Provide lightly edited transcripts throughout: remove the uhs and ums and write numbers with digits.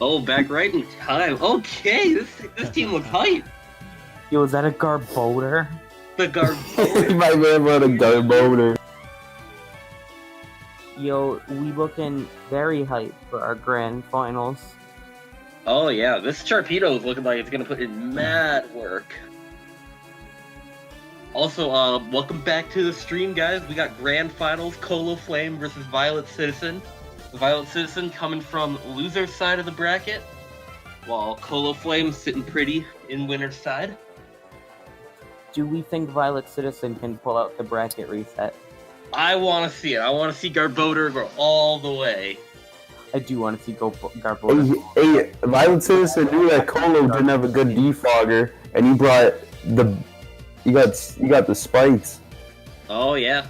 Oh, back right in time. Okay, this team looks hype. Yo, is that a Garboder? The Garboder. My man wrote a Garboder. Yo, we looking very hype for our grand finals. Oh yeah, this Sharpedo is looking like it's gonna put in mad work. Also, welcome back to the stream, guys. We got grand finals: Koloflame versus Violet Citizen. Violet Citizen coming from loser's side of the bracket, while Koloflame sitting pretty in winner's side. Do we think Violet Citizen can pull out the bracket reset? I want to see it. I want to see Garboder go all the way. I do want to see Garboder. Hey, Violet Citizen knew that Kolo didn't have a good defogger, and he brought the. You got the spikes. Oh yeah,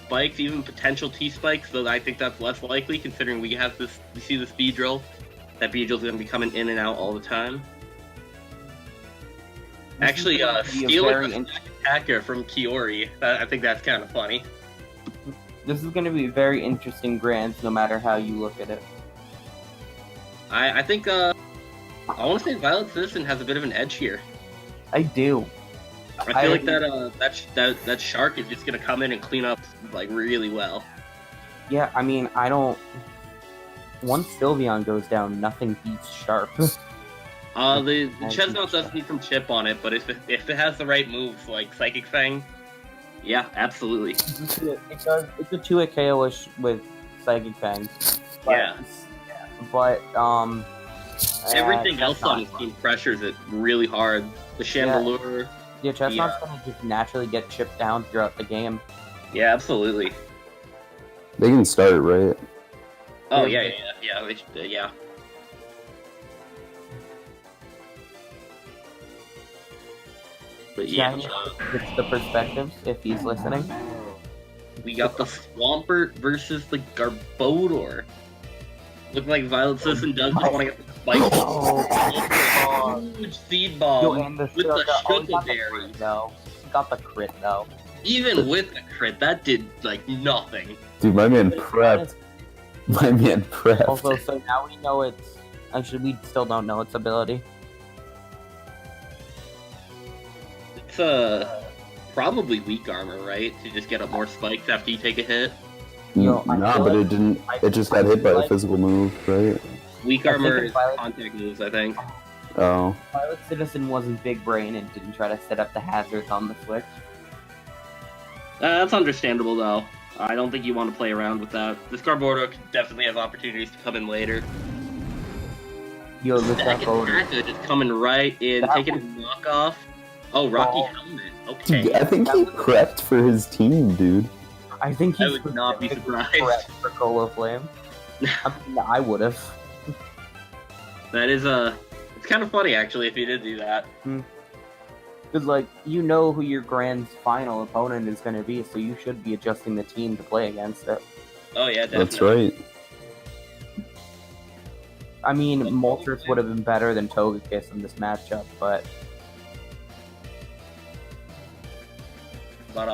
spikes, even potential T spikes. Though I think that's less likely, considering we see this B drill. That B drill's gonna be coming in and out all the time. Actually, stealing the attacker from Kiori. I think that's kind of funny. This is going to be very interesting grands, no matter how you look at it. I think I want to say Violet Citizen has a bit of an edge here. I do. I feel like that shark is just gonna come in and clean up like really well. Yeah, I mean, I don't. Once Sylveon goes down, nothing beats Sharp. The Chestnut does need some chip on it, but if it has the right moves like Psychic Fang, yeah, absolutely. It's a 2-hit KO-ish with Psychic Fang. Yeah. But everything else on his team pressures it really hard. The Chandelure. Yeah, Chestnut's gonna just naturally get chipped down throughout the game. Yeah, absolutely. They can start it, right? Oh yeah. But yeah, it's the perspectives if he's listening. We got the Swampert versus the Garbodor. Looking like Violet Citizen does just want to get the spike. Oh, huge seed bomb with the Sugar Berry. Got the crit though. Even with the crit, that did like nothing. Dude, my man prepped. My man prepped. Also, so now we know it's. Actually, we still don't know its ability. It's probably weak armor, right? To just get up more spikes after you take a hit. But it didn't. It just got hit by a physical move, right? Weak armor is contact moves, I think. Oh. Violet Citizen wasn't big brain and didn't try to set up the hazards on the switch. That's understandable, though. I don't think you want to play around with that. This Garbodor definitely has opportunities to come in later. Yo, this Garbodor just coming right in, taking a knockoff. Oh, Rocky Helmet. Okay. Dude, I think he prepped for his team, dude. I think I would not be surprised. For Koloflame. I mean, I would have. That is it's kind of funny actually if he did do that. Because like you know who your grand final opponent is going to be, so you should be adjusting the team to play against it. Oh yeah, definitely. That's right. I mean, Moltres would have been better than Togekiss in this matchup, but. But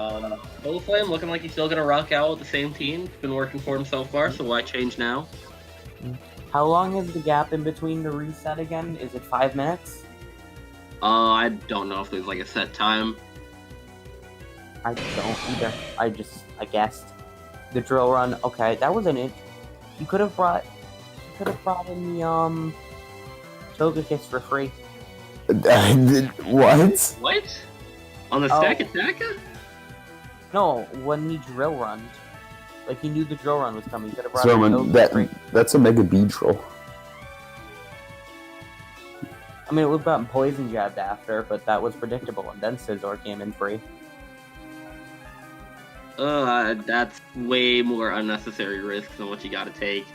Koloflame looking like he's still gonna rock out with the same team. It's been working for him so far, so why change now? How long is the gap in between the reset again? Is it 5 minutes? I don't know if there's like a set time. I don't either. I guessed. The drill run. Okay, that was an it. You could have brought in the Togekiss for free. What? What? On the stack attacker? No, when he drill runned. Like, he knew the drill run was coming. He could have brought in that's a Mega Beedrill. I mean, it would have gotten Poison Jabbed after, but that was predictable, and then Scizor came in free. That's way more unnecessary risk than what you gotta take.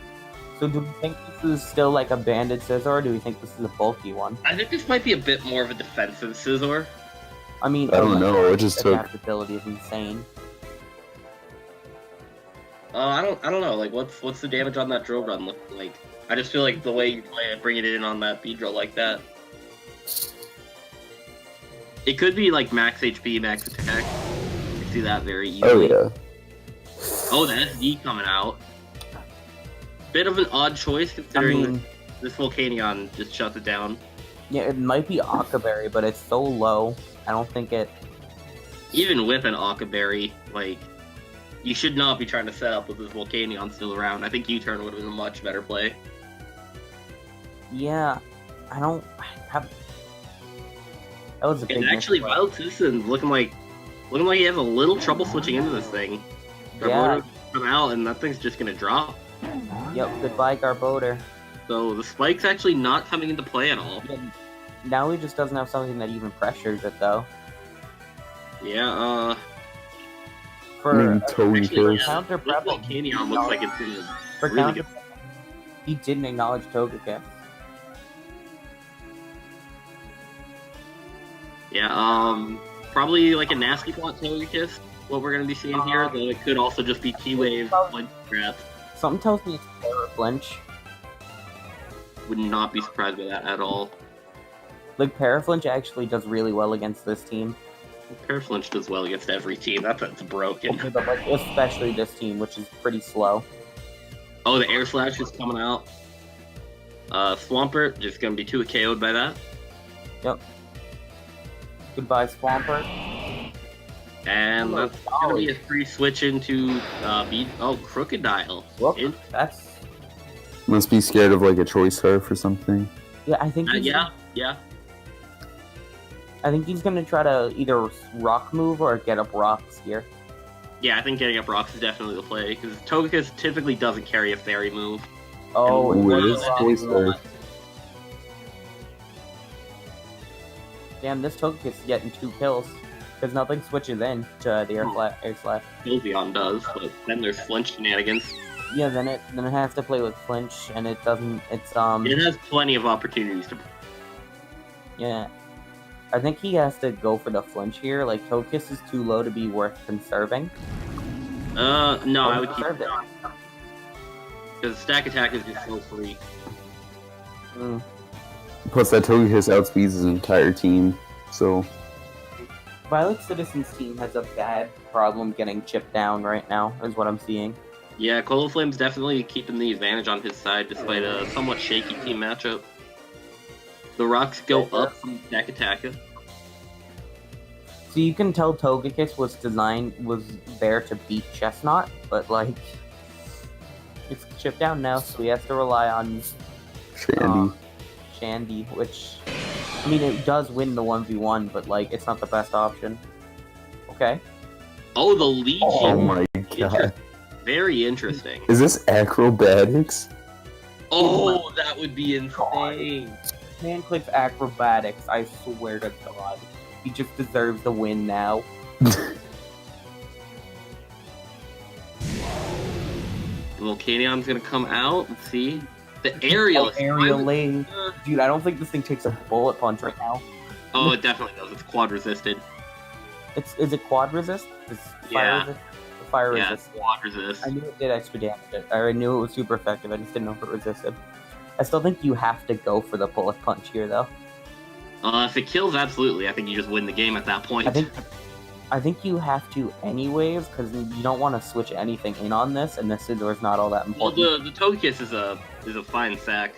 So do we think this is still like a banded Scizor, or do we think this is a bulky one? I think this might be a bit more of a defensive Scizor. I mean, I don't know. It just took. Adaptability is insane. I don't know. Like, what's the damage on that drill run look like? I just feel like the way you play it, bring it in on that B drill like that. It could be like max HP, max attack. You see that very easily. Oh yeah. Oh, the SD coming out. Bit of an odd choice considering. I mean, this Volcanion just shuts it down. Yeah, it might be Akaberry, but it's so low. I don't think it. Even with an Akaberry, like, you should not be trying to set up with this Volcanion still around. I think U-turn would have been a much better play. Yeah, I don't have. That was a big. And actually, Violet Citizen's looking like he has a little trouble switching into this thing. Yeah. Garbodor come out, and that thing's just gonna drop. Yep. Goodbye, Garbodor. So the spike's actually not coming into play at all. Now he just doesn't have something that even pressures it, though. Yeah. For Togekiss. counter This prep, Volcanion looks like it's gonna for really counter, get. he didn't acknowledge Togekiss. Yeah. Probably like a nasty plot Togekiss. What we're gonna be seeing here, though it could also just be T-Wave Flinch Crap. Something tells me it's Terra Flinch. Would not be surprised by that at all. Like, Paraflinch actually does really well against this team. Paraflinch does well against every team. That's broken. Okay, but like, especially this team, which is pretty slow. Oh, the Air Slash is coming out. Swampert just gonna be 2 KO'd by that. Yep. Goodbye, Swampert. And Hello, that's gonna be a free switch into Crocodile. Whoop, In- that's... Must be scared of like a choice scarf or something. Yeah, I think he's, yeah. I think he's gonna try to either rock move or get up rocks here. Yeah, I think getting up rocks is definitely the play, because Togekiss typically doesn't carry a fairy move. Oh, And Ooh, one it of is them choice is scarf. damn, this Togekiss is getting 2 kills. Because nothing switches in to the Air Slash. Sylveon does, but then there's flinch shenanigans. Yeah, then it has to play with flinch, and it doesn't. It's It has plenty of opportunities to. yeah. I think he has to go for the flinch here. Like, Togekiss is too low to be worth conserving. No, I would keep Conserve it it. because stack attack is just so free. Mm. Plus, that Togekiss outspeeds his entire team. So Violet Citizen's team has a bad problem getting chipped down right now, is what I'm seeing. Yeah, Koloflame's definitely keeping the advantage on his side despite a somewhat shaky team matchup. The rocks go up from stack attack. So you can tell Togekiss was there to beat Chestnut, but like, it's chipped down now, so he has to rely on Shandy. Shandy, which, I mean, it does win the 1v1, but like, it's not the best option. Okay. Oh, the Legion. Oh my god. Very interesting. Is this acrobatics? Oh, that would be insane. Man clicks acrobatics, I swear to God. He just deserves the win now. Volcanion's gonna come out. Let's see. The aerial. Aerial lane. Dude, I don't think this thing takes a bullet punch right now. Oh, it definitely does. It's quad resisted. Is it quad resist? Is Yeah. resist? Fire Yeah, resist. it's quad resist. I knew it did extra damage, or I knew it was super effective, I just didn't know if it resisted. I still think you have to go for the bullet punch here, though. If it kills, absolutely. I think you just win the game at that point. I think you have to anyways, because you don't want to switch anything in on this, and the Scizor is not all that Well, important. the Togekiss is a fine sack.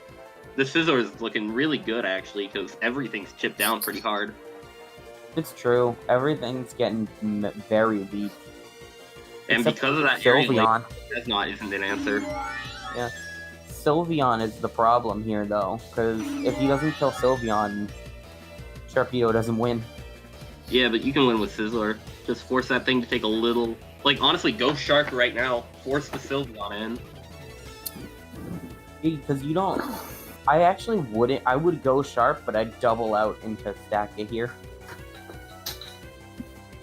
The Scizor is looking really good actually because everything's chipped down pretty hard. It's true. Everything's getting very weak. And Except because of that, aerial lane, Sylveon. that's not isn't an answer. Sylveon is the problem here, though, because if he doesn't kill Sylveon, Sharpedo doesn't win. Yeah, but you can win with Scizor. Just force that thing to take a little. Like honestly, go Shark right now. Force the Sylveon in. Because you don't... I actually wouldn't... I would go Sharp, but I'd double out into Stacka here.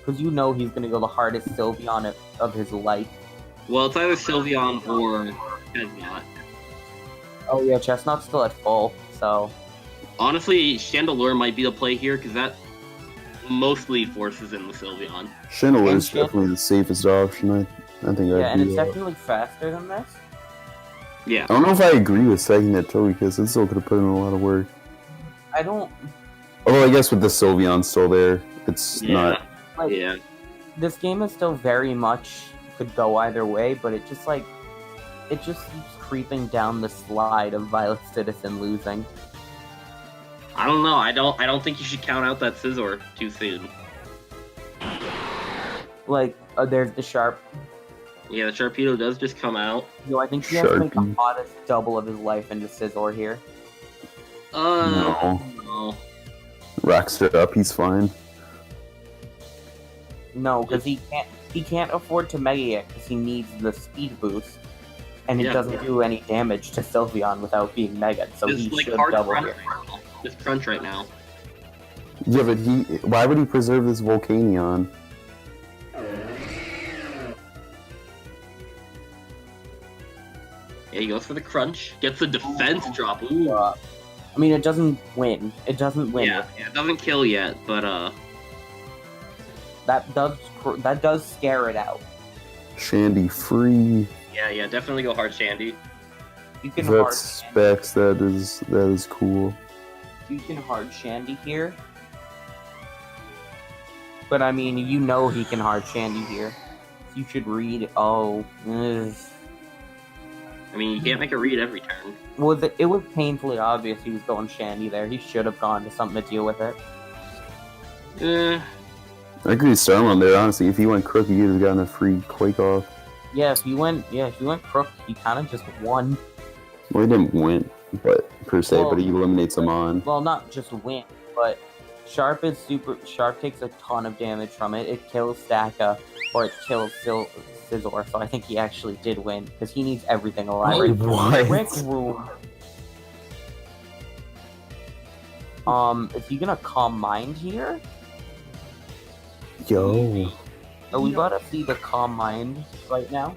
Because you know he's going to go the hardest Sylveon of his life. Well, it's either Sylveon or Chestnut. Oh yeah, Chestnut's still at full, so... Honestly, Chandelure might be the play here because that mostly forces in the Sylveon. Chandelure is definitely the safest option. I think Yeah, and I'd it's do that. definitely faster than this. Yeah. I don't know if I agree with second that Togekiss. It still could have put in a lot of work. I don't... Although I guess with the Sylveon still there, it's not. Like, Yeah. This game is still very much... could go either way, but it just, like... It just creeping down the slide of Violet Citizen losing. I don't know. I don't think you should count out that Scizor too soon. Like, there's the Sharp. Yeah, the Sharpedo does just come out. Yo, I think he has to make the Sharpie. hottest double of his life into Scizor here. No. No. Racks it up, he's fine. No, because he can't afford to Mega it because he needs the speed boost, and it Yeah. doesn't do any damage to Sylveon without being Mega. So It's he like should hard double crunch here. right now. Just crunch right now. Yeah, but why would he preserve this Volcanion? Yeah, he goes for the crunch. Gets the defense drop. Ooh. I mean, it doesn't win. It doesn't win. Yeah, it doesn't kill yet, but That does scare it out. Shandy free. yeah, definitely go hard Shandy. You can hard That's Shandy. specs, that is cool. You can hard Shandy here. But I mean, you know he can hard Shandy here. You should read. Oh, ugh. I mean, you can't make a read every turn. It was painfully obvious he was going Shandy there. He should have gone to something to deal with it. I agree with Starmon there, honestly. If he went crook, he would have gotten a free Quake off. Yeah, if he went Crook, he kind of just won. Well, he didn't win, but per se, Well- but he eliminates him on. Well, not just win, but Sharp takes a ton of damage from it. It kills Stacka, or it kills Scizor, so I think he actually did win, because he needs everything alive. Wait, what? Rick Room. Is he gonna Calm Mind here? Yo. Are we about to see the Calm Mind right now?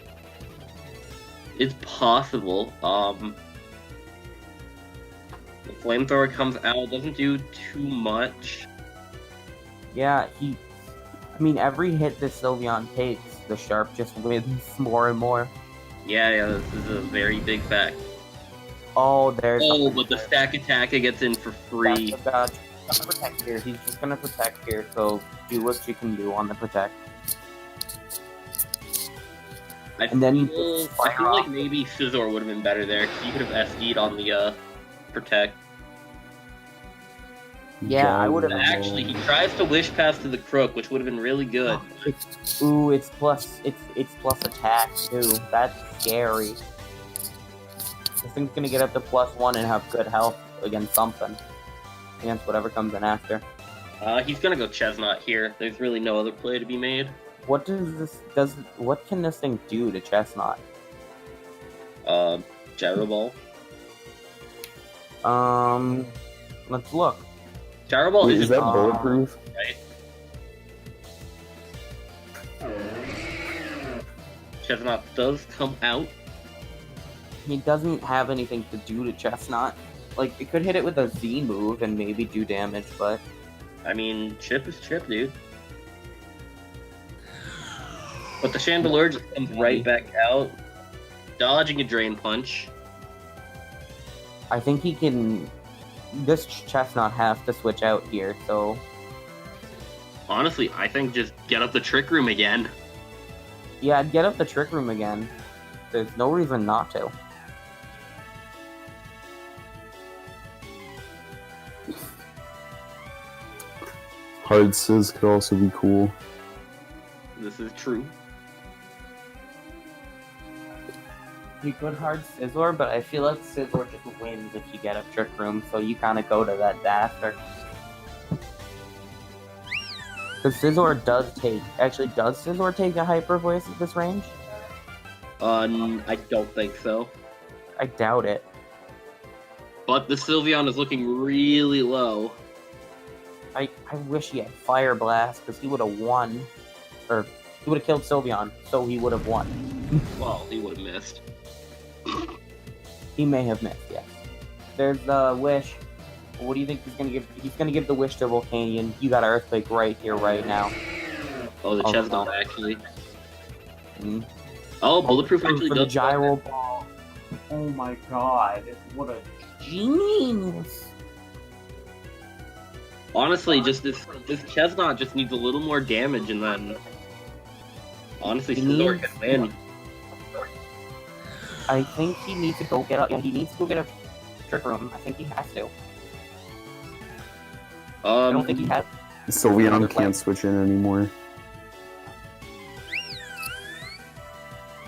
It's possible. The flamethrower comes out, doesn't do too much. Yeah, I mean, every hit that Sylveon takes, the Sharp just wins more and more. Yeah, this is a very big fact. Oh, there's... Oh, but the stack attack it gets in for free. Gonna protect here. He's just gonna protect here, so do what you can do on the protect. And then you I fire feel off. like maybe Scizor would have been better there. He could have SD'd on the protect. Yeah, I would've- Actually, he tries to wish pass to the crook, which would have been really good. It's plus attack too. That's scary. This thing's gonna get up to +1 and have good health against something. Against whatever comes in after. He's gonna go Chestnut here. There's really no other play to be made. What can this thing do to Chestnut? Gyro Ball. Let's look. Gyro Ball Wait, isn't is that Uh, bulletproof? Chestnut does come out. He doesn't have anything to do to Chestnut. Like, it could hit it with a Z move and maybe do damage, but I mean, chip is chip, dude. But the Chandelure just comes right back out, dodging a Drain Punch. I think he can... This Chestnut has to switch out here, so... Honestly, I think just get up the Trick Room again. Yeah, I'd get up the Trick Room again. There's no reason not to. Hard Sizz could also be cool. This is true. You could hard Scizor, but I feel like Scizor just wins if you get up Trick Room, so you kind of go to that after. Because Scizor does take... Actually, does Scizor take a Hyper Voice at this range? I don't think so. I doubt it. But the Sylveon is looking really low. I wish he had Fire Blast, because he would have won. Or, he would have killed Sylveon, so he would have won. Well, he would have missed. He may have missed, yes. There's the Wish. What do you think he's gonna give? He's gonna give the Wish to Volcanion. You got Earthquake right here, right now. Oh, the Oh, Chestnut no. actually. Mm. Oh, Bulletproof actually For the does. Gyro Ball. Oh my god. What a genius. Honestly, just this Chestnut just needs a little more damage, and then honestly, He Scizor needs- can win. I think he needs to go get a. Yeah, he needs to go get a trick room. I think he has to. I don't think he has. Sylveon can't switch in anymore.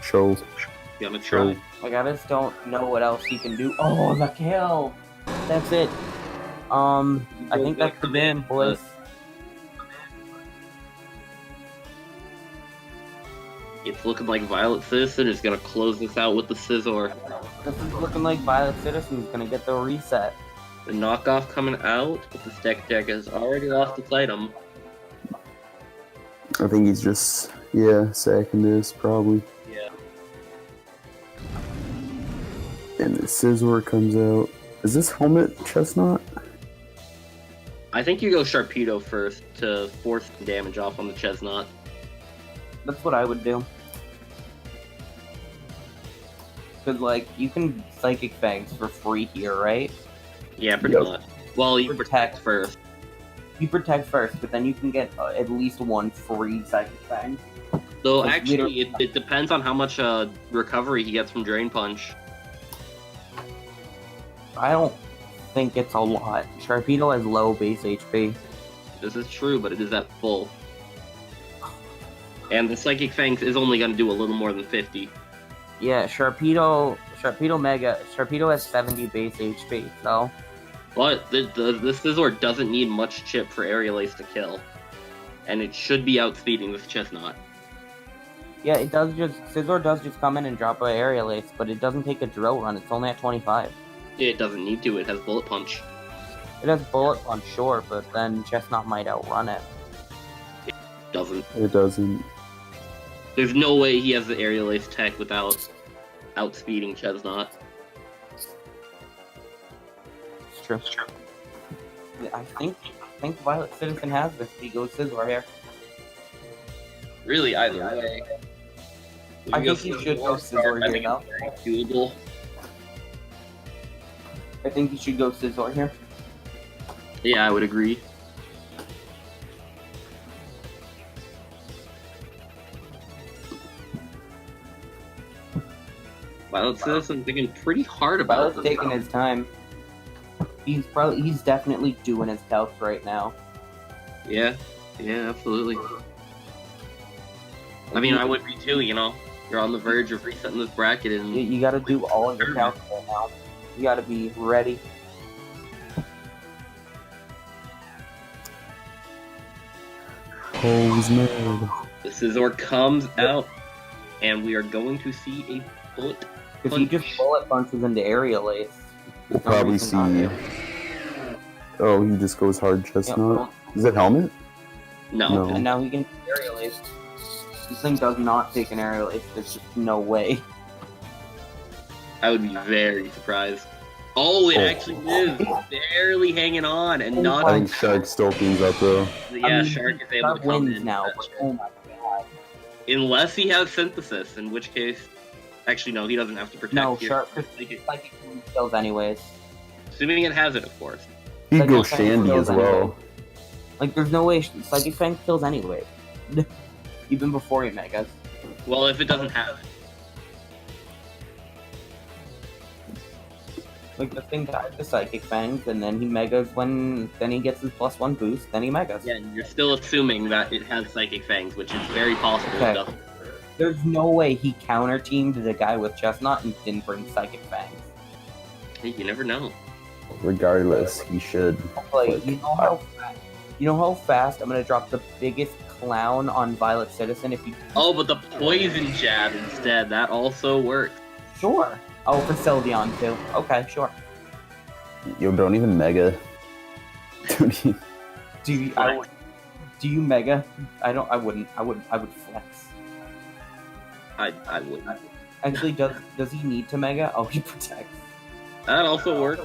Show. Yeah, I'm gonna try. Like, I just don't know what else he can do. Oh, the kill! That's it. I think that's the game, boys. It's looking like Violet Citizen is gonna close this out with the Scizor. This is looking like Violet Citizen's gonna get the reset. The knockoff coming out, but the Stack Deck has already lost its item. I think he's just, yeah, sacking this, probably. Yeah. And the Scizor comes out. Is this helmet Chestnut? I think you go Sharpedo first to force some damage off on the Chestnut. That's what I would do. Cause like, you can Psychic Fangs for free here, right? Yeah, pretty much. Well, you protect first. You protect first, but then you can get at least one free Psychic Fang. So It's actually, it depends on how much recovery he gets from Drain Punch. I don't think it's a lot. Sharpedo has low base HP. This is true, but it is at full. And the Psychic Fangs is only going to do a little more than 50. Yeah, Sharpedo has 70 base HP, so... But the Scizor doesn't need much chip for Aerial Ace to kill. And it should be outspeeding this Chestnut. Yeah, it does Scizor does just come in and drop an Aerial Ace, but it doesn't take a Drill Run, it's only at 25. It doesn't need to, it has Bullet Punch. It has Bullet Punch, sure, but then Chestnut might outrun it. It doesn't. It doesn't. There's no way he has the Aerial Ace tech without outspeeding Chestnut. It's true. Yeah, I think Violet Citizen has this. He goes Scizor here. Really, either way. I think he should go Scizor here now. Doable. I think he should go Scizor here. Yeah, I would agree. Violet Citizen thinking pretty hard about Violet's taking his time. He's definitely doing his calc right now. Yeah, absolutely. I mean, I would be too, you know. You're on the verge of resetting this bracket and... You gotta do all of your calcs right now. You gotta be ready. Holes mad. The Scizor comes out, and we are going to see a bullet Because he just bullet punches into Aerial Ace. We'll probably see. Oh, he just goes hard Chestnut. Is it helmet? No. And now he can Aerial Ace. This thing does not take an Aerial Ace. There's just no way. I would be very surprised. Oh, it actually is barely hanging on, and not. I think Shark still cleans up though. Yeah, I mean, Shark is able to come wins in. now, but oh my god. Unless he has Synthesis, in which case, actually no, he doesn't have to protect. No, here. Shark Psychic kills anyways. Assuming it has it, of course. He'd Psychic go Fang Shandy kills as well. anyway. Like, there's no way Psychic Fang kills anyway. Even before he Megas. Well, if it doesn't have it. Like, the thing dies to Psychic Fangs, and then he Megas then he gets his +1 boost, then he Megas. Yeah, you're still assuming that it has Psychic Fangs, which is very possible Okay. it doesn't. There's no way he counter-teamed the guy with Chestnut and didn't bring Psychic Fangs. Hey, you never know. Regardless, he should. Like, you know how fast I'm gonna drop the biggest clown on Violet Citizen if you... Oh, but the Poison Jab instead, that also works. Sure. Oh, for Sylveon too. Okay, sure. Yo, don't even Mega. Don't even... Do you Mega? I wouldn't. I would flex. I wouldn't. Actually, does he need to Mega? Oh, he protects. That also works.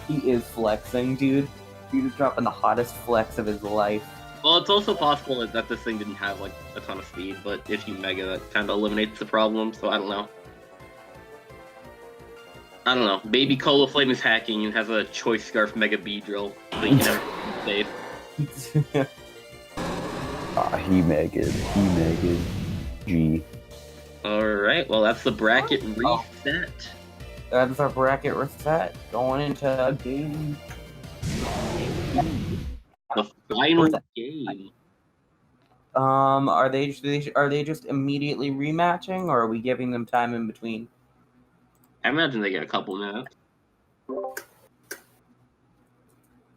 He is flexing, dude. Dude is dropping the hottest flex of his life. Well, it's also possible that this thing didn't have like a ton of speed, but if you Mega, that kind of eliminates the problem, so I don't know. I don't know. Baby Koloflame is hacking and has a Choice Scarf Mega Beedrill, so you can never be safe. He Megged. G. Alright, well that's the bracket Oh. reset. That's our bracket reset. Going into game. The final game. Are they just immediately rematching, or are we giving them time in between? I imagine they get a couple minutes.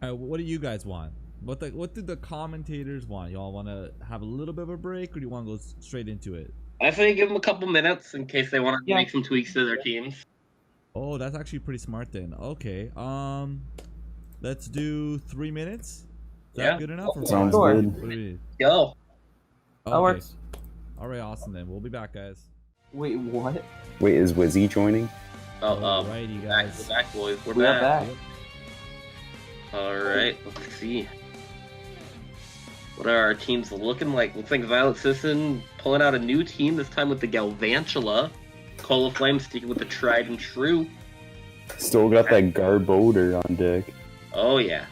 What do you guys want? What do the commentators want? Y'all want to have a little bit of a break, or do you want to go straight into it? I say give them a couple minutes in case they want to Yeah. make some tweaks to their teams. Oh, that's actually pretty smart then. Okay. Let's do 3 minutes. Is Yeah. that good enough? Or Sounds what? good. What do we need? Go. That Okay. works. All right, awesome then. We'll be back, guys. Wait, what? Wait, is Wizzy joining? Alrighty, guys. We're back, boys. We're We are back. back. Alright, let's see. What are our teams looking like? Looks like Violet Citizen pulling out a new team, this time with the Galvantula. Koloflame sticking with the tried and true. Still got that Garbodor on deck. Oh yeah.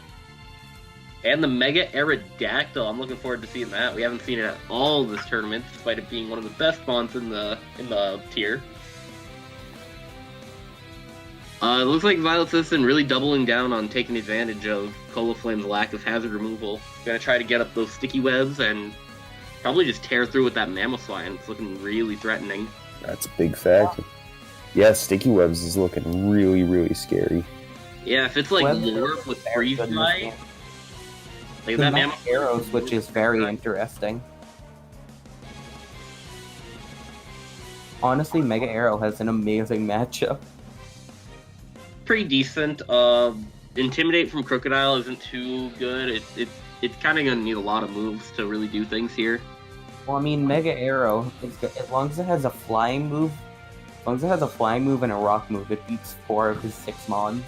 And the Mega Aerodactyl. I'm looking forward to seeing that. We haven't seen it at all this tournament, despite it being one of the best mons in the tier. It looks like Violet Citizen really doubling down on taking advantage of Koloflame's lack of hazard removal. Gonna try to get up those sticky webs and probably just tear through with that Mamoswine. It's looking really threatening. That's a big fact. Yeah, Sticky Webs is looking really, really scary. Yeah, if it's like Webs lure with freeze good in this dry, game. like The that Mega Mamoswine. Arrow switch is very interesting. Honestly, Mega Arrow has an amazing matchup. Pretty decent. Intimidate from Crocodile isn't too good. It's kind of gonna need a lot of moves to really do things here. Well, I mean, Mega Arrow, as long as it has a flying move, as long as it has a flying move and a rock move, it beats 4 of his 6 mons.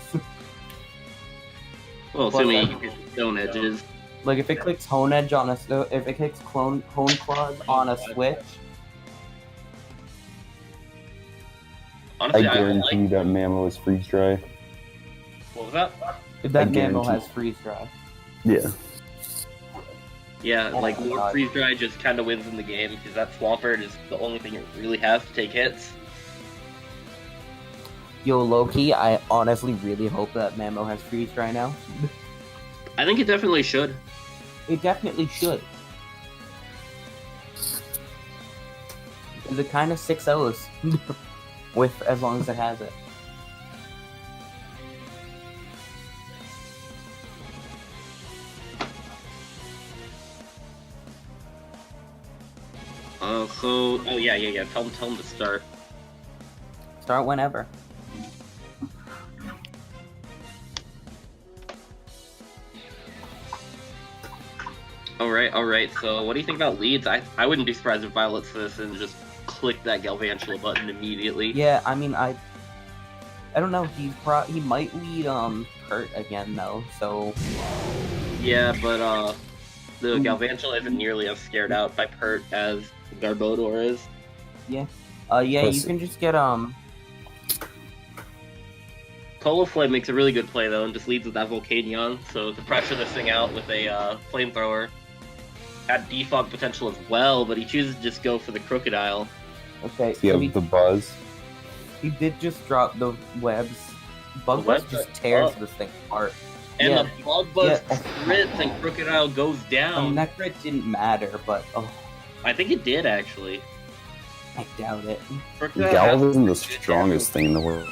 Well, assuming you can get the stone edges. Like if it clicks Hone Edge on if it clicks Hone Claws on a switch, I Honestly, I guarantee like. that Mammo is freeze dry. What was that? if that I Mammal guarantee- has freeze dry. Yeah. Yeah, Oh like my Lure God. Freeze Dry just kind of wins in the game because that Swampert is the only thing it really has to take hits. Yo, Loki, I honestly really hope that Mammo has freeze dry now. I think it definitely should. It definitely should. Because it kind of 6-0s with as long as it has it. Oh yeah. Tell him to start. Start whenever. All right. So, what do you think about leads? I wouldn't be surprised if Violet Citizen just clicked that Galvantula button immediately. Yeah, I mean, I don't know. He might lead Kurt again though. So Yeah, but the Galvantula isn't nearly as scared out by Pert as Garbodor is. yeah, Plus- you can just get Koloflame makes a really good play though, and just leads with that Volcanion. So to pressure this thing out with a flamethrower, had defog potential as well, but he chooses to just go for the Crocodile. okay. You So have the Buzz. he did just drop the webs. Bug The Buzz webs just are tears up. this thing apart. And Yeah. the Bug Buzz Yeah. crits and Crocodile goes I mean, down. that crit didn't matter, but I think it did actually. I doubt it. Crocodile Galv has isn't the good strongest thing in the world.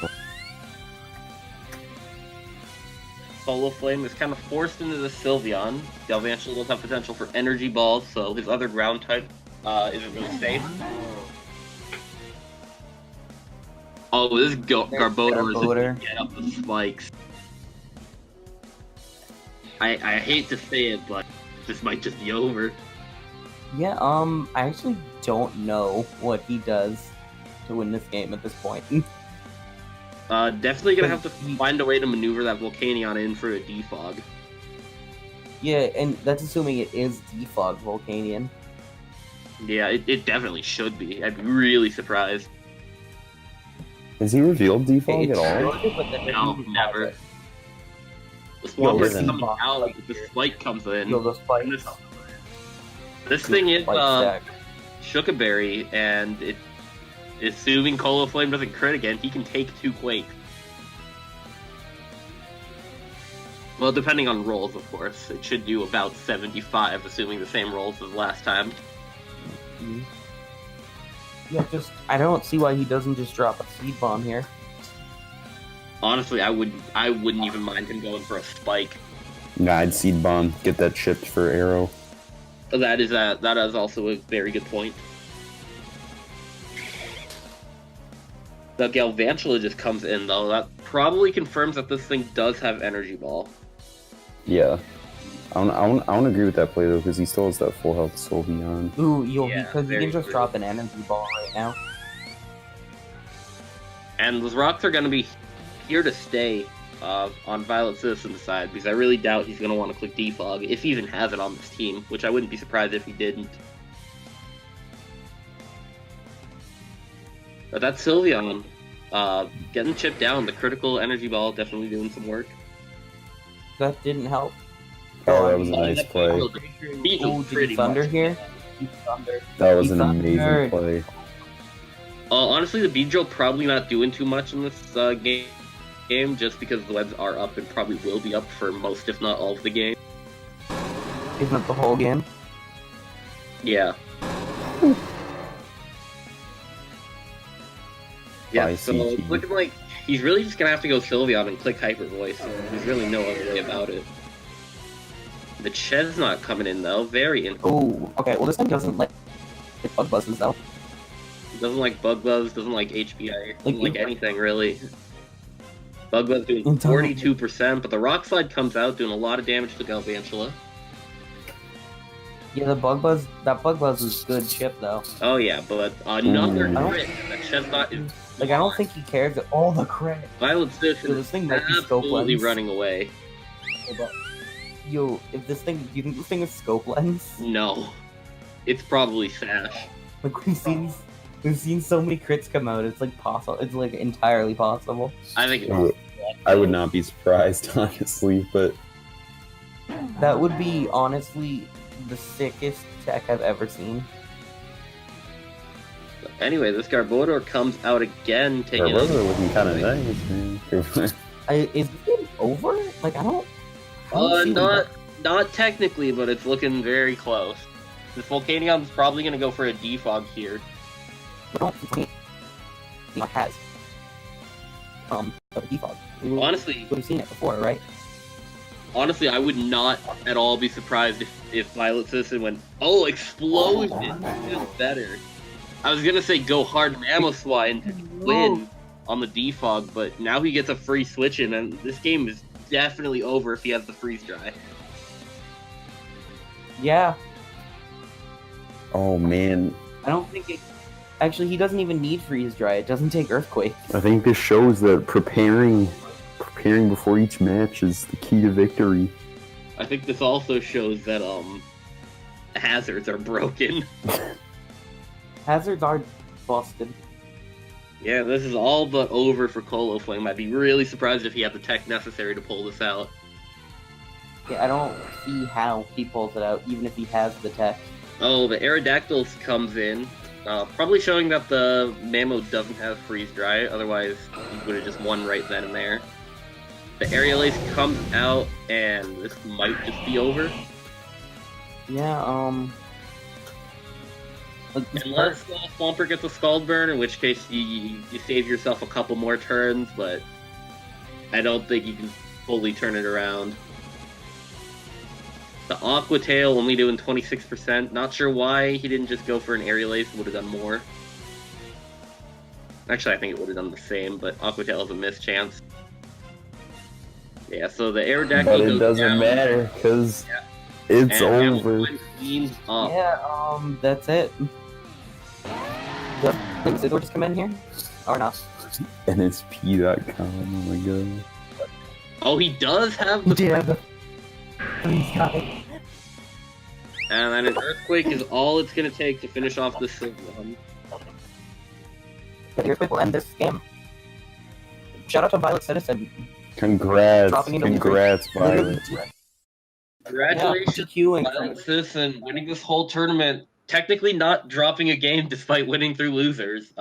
Koloflame is kind of forced into the Sylveon. Galvantula does have potential for Energy Ball, so his other ground type isn't really safe. Oh, this Garbodor is Garbodor. just get up the spikes. I hate to say it, but this might just be over. Yeah, I actually don't know what he does to win this game at this point. Definitely gonna have to find a way to maneuver that Volcanion in for a defog. Yeah, and that's assuming it is defog Volcanion. Yeah, it definitely should be. I'd be really surprised. Has he revealed defog at all? But then No, he never. has it. The Swamper's listen. coming out, the spike comes in. Yo, those spikes. And this thing is Spike stack. Shookaberry, and it Assuming Koloflame doesn't crit again, he can take 2 Quakes. Well, depending on rolls, of course. It should do about 75, assuming the same rolls as last time. Yeah, I don't see why he doesn't just drop a Seed Bomb here. Honestly, I wouldn't even mind him going for a Spike. Nah, I'd Seed Bomb. Get that chipped for arrow. That is also a very good point. The Galvantula just comes in, though. That probably confirms that this thing does have Energy Ball. Yeah. I don't agree with that play, though, because he still has that full health Soul Beyond. Ooh, Yeah, because you very can just true. drop an Energy Ball right now. And those rocks are going to be here to stay on Violet Citizen's side, because I really doubt he's going to want to click Defog, if he even has it on this team, which I wouldn't be surprised if he didn't. But that's Sylveon. Getting chipped down, the critical Energy Ball definitely doing some work. That didn't help. Oh, that was a nice that play. Beetle Ooh, pretty did Thunder much. here? Thunder. That was an Thunder. amazing play. Honestly, the Beedrill probably not doing too much in this game, just because the webs are up and probably will be up for most, if not all, of the game. Isn't it the whole game? Yeah. Yeah, so ICT. it's looking like he's really just gonna have to go Sylveon and click Hyper Voice. There's really no other way about it. The Ched's not coming in though. Very interesting. Oh, okay. Well, this thing doesn't like bug buzzes though. Doesn't like Bug Buzz, doesn't like HPI, doesn't Like, like anything really. Bug Buzz doing It doesn't- 42%, but the Rock Slide comes out doing a lot of damage to Galvantula. Yeah, that bug buzz is good chip though. Oh yeah, but another Ooh. crit that Ched's not is Like, I don't think he cares that all the credit. Violet Citizen This is thing might be scope absolutely lens. running away. Yo, if this thing, do you think this thing is scope lens? No. It's probably Sash. Like, we've seen so many crits come out. It's like possible. It's like entirely possible. I think Oh, I would not be surprised, honestly, but That would be honestly the sickest tech I've ever seen. Anyway, this Garbodor comes out again, our taking brother looking kind of nice, man. Is this game over? Like, I don't see not technically, but it's looking very close. This Volcanion's probably gonna go for a defog here. Not has. A default. Honestly, We've seen it before, right? Honestly, I would not at all be surprised if Violet Citizen went, oh, Explosion! This is better. I was gonna say go hard Mamoswine to win on the defog, but now he gets a free switch in, and this game is definitely over if he has the freeze dry. Yeah. Oh man, I don't think it. Actually, he doesn't even need freeze dry. It doesn't take earthquake. I think this shows that preparing before each match is the key to victory. I think this also shows that hazards are broken. Hazards are busted. Yeah, this is all but over for Koloflame. I'd be really surprised if he had the tech necessary to pull this out. Yeah, I don't see how he pulls it out, even if he has the tech. Oh, the Aerodactyls comes in. Probably showing that the Mamo doesn't have freeze dry, otherwise he would have just won right then and there. The Aerial Ace comes out, and this might just be over. Yeah, like this Unless Swampert gets a Scald Burn, in which case you save yourself a couple more turns, but I don't think you can fully turn it around. The Aqua Tail only doing 26%. Not sure why he didn't just go for an Aerial Ace. Would have done more. Actually, I think it would have done the same, but Aqua Tail has a miss chance. Yeah, so the Aerodactyl But it goes doesn't down, matter because it's and over. Mamoswine cleans up. Yeah, that's it. Does Scizor just come in here? Or not? NSP.com. Oh my god. Oh, he does have the... Yeah. And then an Earthquake is all it's going to take to finish off this one. The earthquake will end this game. Shout out to Violet Citizen. Congrats, Dropping into congrats, Violet. Congratulations, Yeah, Violet Citizen, winning this whole tournament. Technically not dropping a game despite winning through losers.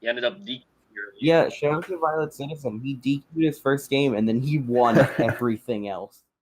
He ended up DQ'd early. Yeah, shout out to Violet Citizen. He DQ'd his first game and then he won everything else.